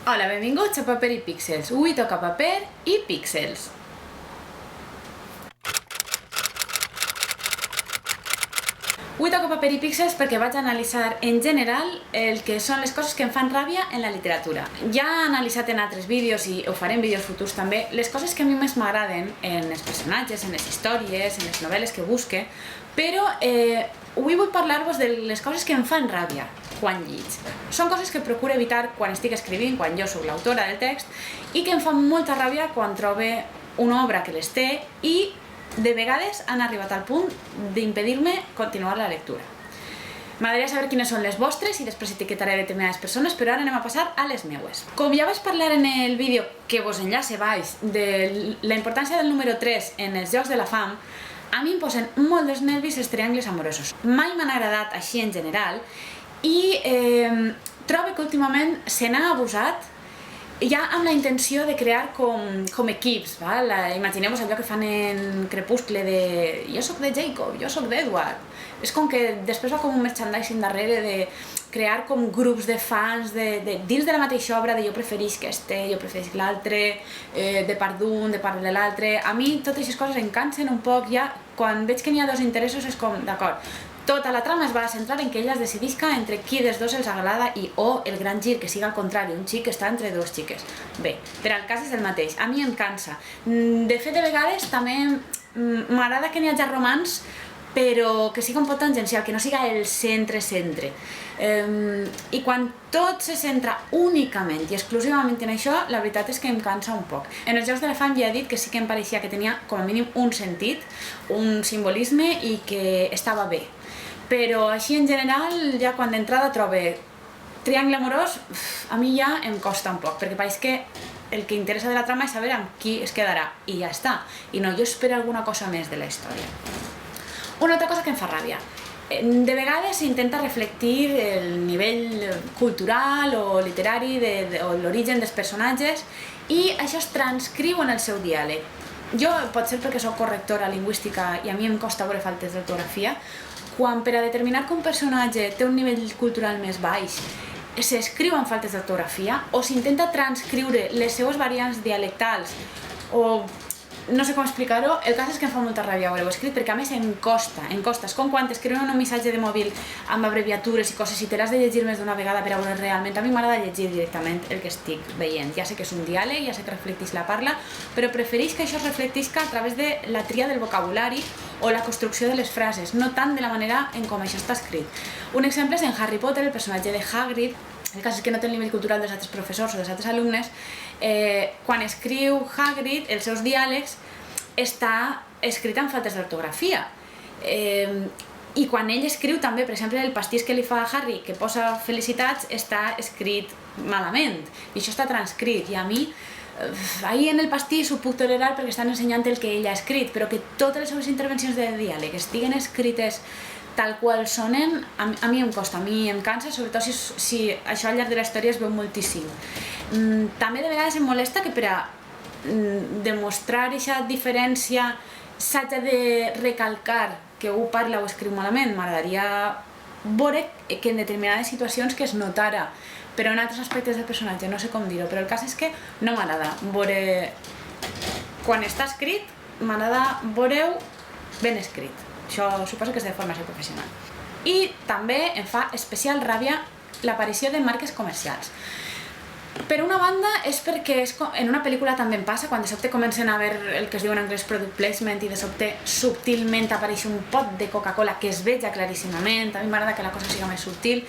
Hola, benvinguts a Paper i Píxels. Avui toca paper i píxels. Avui toca paper i píxels perquè vaig analitzar en general el que són les coses que em fan ràbia en la literatura. Ja he analitzat en altres vídeos i ho faré en vídeos futurs també, les coses que a mi més m'agraden en els personatges, en les històries, en les novel·les que busque, però avui vull parlar-vos de les coses que em fan ràbia quan lliig. Són coses que procuro evitar quan estic escrivint, quan jo soc l'autora del text, i que em fan molta ràbia quan trobo una obra que les té i de vegades han arribat al punt d'impedir-me continuar la lectura. M'agradaria saber quines són les vostres i després etiquetaré determinades persones, però ara anem a passar a les meues. Com ja vaig parlar en el vídeo que vos enllace baix de la importància del número 3 en els Jocs de la Fam, a mi em posen molt dels nervis els triangles amorosos. Mai m'han agradat així en general i trobo que últimament se n'ha abusat ja amb la intenció de crear com equips. Imagineu-vos allò que fan en Crepuscle de jo soc de Jacob, jo soc d'Edward. És com que després va com un merchandising darrere de crear com grups de fans dins de la mateixa obra, de jo preferisc este, jo preferisc l'altre, de part d'un, de part de l'altre. A mi totes aquestes coses em cansen un poc ja. Quan veig que n'hi ha dos interessos és com, d'acord, tota la trama es va centrar en que ella es decidisca entre qui dels dos els agrada i o el gran gir que siga al contrari, un xic que està entre dues xiques. Bé, però el cas és el mateix, a mi em cansa. De fet, de vegades també m'agrada que n'hi hagi romans, però que siga un poc tangencial, que no siga el centre-centre. I quan tot se centra únicament i exclusivament en això, la veritat és que em cansa un poc. En els Jocs de la Fam ja he dit que sí que em pareixia que tenia com a mínim un sentit, un simbolisme i que estava bé. Però així en general, ja quan d'entrada trobo triangle amorós, a mi ja em costa un poc, perquè pareix que el que interessa de la trama és saber amb qui es quedarà, i ja està. I no, jo espero alguna cosa més de la història. Una altra cosa que em fa ràbia. De vegades s'intenta reflectir el nivell cultural o literari o l'origen dels personatges i això es transcriu en el seu diàleg. Jo, potser perquè soc correctora lingüística i a mi em costa veure faltes d'ortografia, quan per a determinar que un personatge té un nivell cultural més baix s'escriuen faltes d'ortografia o s'intenta transcriure les seues variants dialectals o no sé com explicar-ho, el cas és que em fa molta ràbia haver-ho escrit perquè a més em costa. És com quan t'escriuen un missatge de mòbil amb abreviatures i coses i te l'has de llegir més d'una vegada per a veure realment. A mi m'agrada llegir directament el que estic veient. Ja sé que és un diàleg, ja sé que reflecteix la parla, però prefereix que això es reflectisca a través de la tria del vocabulari o la construcció de les frases, no tant de la manera en com això està escrit. Un exemple és en Harry Potter, el personatge de Hagrid. El cas és que no té el nivell cultural dels altres professors o dels altres alumnes. Quan escriu Hagrid, els seus diàlegs està escrit amb faltes d'ortografia. I quan ell escriu també, per exemple, el pastís que li fa a Harry, que posa felicitats, està escrit malament. I això està transcrit. I a mi, ahir en el pastís ho puc tolerar perquè estan ensenyant el que ell ha escrit, però que totes les seves intervencions de diàleg estiguen escrites tal qual sonen, a mi em costa, a mi em cansa, sobretot si això al llarg de la història es veu moltíssim. També de vegades em molesta que per a demostrar aquesta diferència s'hagi de recalcar que un parla o escriu malament. M'agradaria veure que en determinades situacions que es notara, però en altres aspectes del personatge, no sé com dir-ho, però el cas és que no m'agrada veure... Quan està escrit, m'agrada veure-ho ben escrit. Això suposo que és de formació professional. I també em fa especial ràbia l'aparició de marques comercials. Per una banda és perquè en una pel·lícula també em passa, quan de sobte comencen a veure el que es diu en anglès product placement i de sobte subtilment apareix un pot de Coca-Cola que es veja claríssimament. A mi m'agrada que la cosa siga més subtil.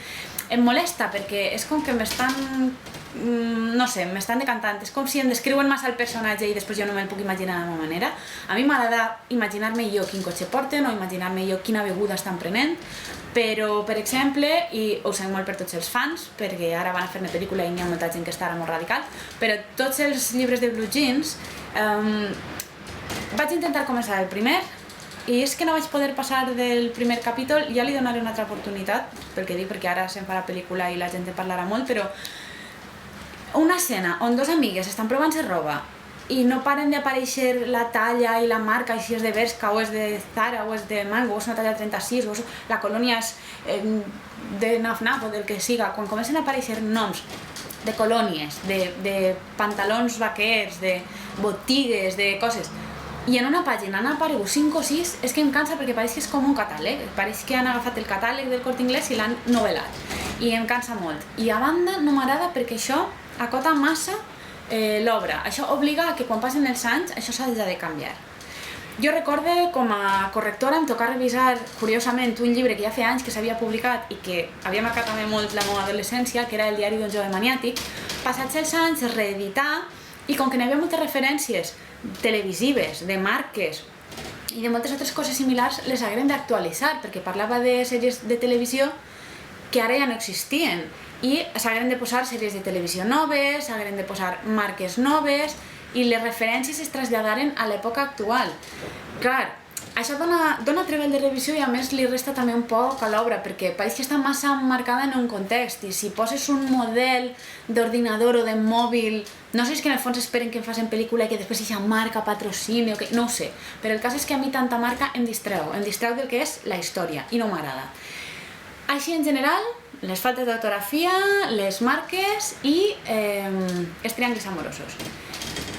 Em molesta perquè és com que m'estan... no sé, m'estan decantant. És com si em descriuen massa el personatge i després jo no me'l puc imaginar de la meva manera. A mi m'agrada imaginar-me jo quin cotxe porten o imaginar-me jo quina beguda estan prenent, però, per exemple, i ho sé molt per tots els fans, perquè ara van a fer una pel·lícula i n'hi ha molta gent que està ara molt radical, però tots els llibres de Blue Jeans vaig intentar començar el primer i és que no vaig poder passar del primer capítol. Ja li donaré una altra oportunitat, perquè ara se'n farà pel·lícula i la gent en parlarà molt, però una escena on dos amigues estan provant-se roba i no paren d'aparèixer la talla i la marca, si és de Bershka o és de Zara o és de Mango o és una talla 36 o la colònia és de Naf Naf o del que siga. Quan comencen a aparèixer noms de colònies, de pantalons vaquers, de botigues, de coses. I en una pàgina han aparegut 5 o 6, és que em cansa perquè pareix que és com un catàleg, pareix que han agafat el catàleg del Corte Inglés i l'han novel·lat, i em cansa molt. I a banda no m'agrada perquè això acota massa l'obra, això obliga a que quan passen els anys això s'ha de canviar. Jo recorde com a correctora em toca revisar, curiosament, un llibre que ja feia anys que s'havia publicat i que havia marcat també molt la meva adolescència, que era El diari d'un jove maniàtic. Passats els anys es reeditar i com que n'hi havia moltes referències televisives, de marques i de moltes altres coses similars, les hagueren d'actualitzar perquè parlava de sèries de televisió que ara ja no existien i s'hagueren de posar sèries de televisió noves, s'hagueren de posar marques noves i les referències es traslladaren a l'època actual. Clar, això dona treball de revisió i a més li resta també un poc a l'obra perquè pareix que està massa marcada en un context i si poses un model d'ordinador o de mòbil, no sé si és que en el fons esperen que em facin pel·lícula i que després aquesta marca patrocini o que... no ho sé, però el cas és que a mi tanta marca em distreu del que és la història i no m'agrada. Així en general, les faltes d'ortografia, les marques i els triangles amorosos.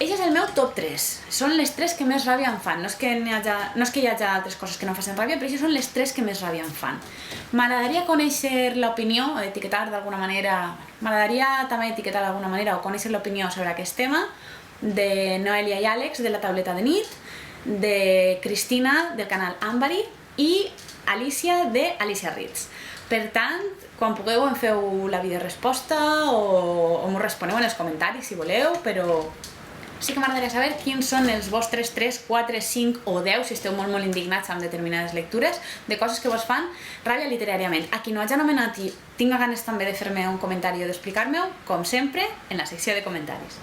Això és el meu top 3. Són les 3 que més ràbia em fan. No és que hi hagi altres coses que no facin ràbia, però això són les 3 que més ràbia em fan. M'agradaria conèixer l'opinió, etiquetar d'alguna manera, m'agradaria també etiquetar d'alguna manera o conèixer l'opinió sobre aquest tema de Noelia i Àlex, de La tauleta de nit, de Cristina, del canal Ambari, i Alicia, de Alicia Ritz. Per tant, quan pugueu em feu la videoresposta o m'ho responeu en els comentaris si voleu, però sí que m'agradaria saber quins són els vostres 3, 4, 5 o 10, si esteu molt indignats amb determinades lectures, de coses que vos fan ràbia literàriament. A qui no hagi anomenat i tinga ganes també de fer-me un comentari o d'explicar-me-ho, com sempre, en la secció de comentaris.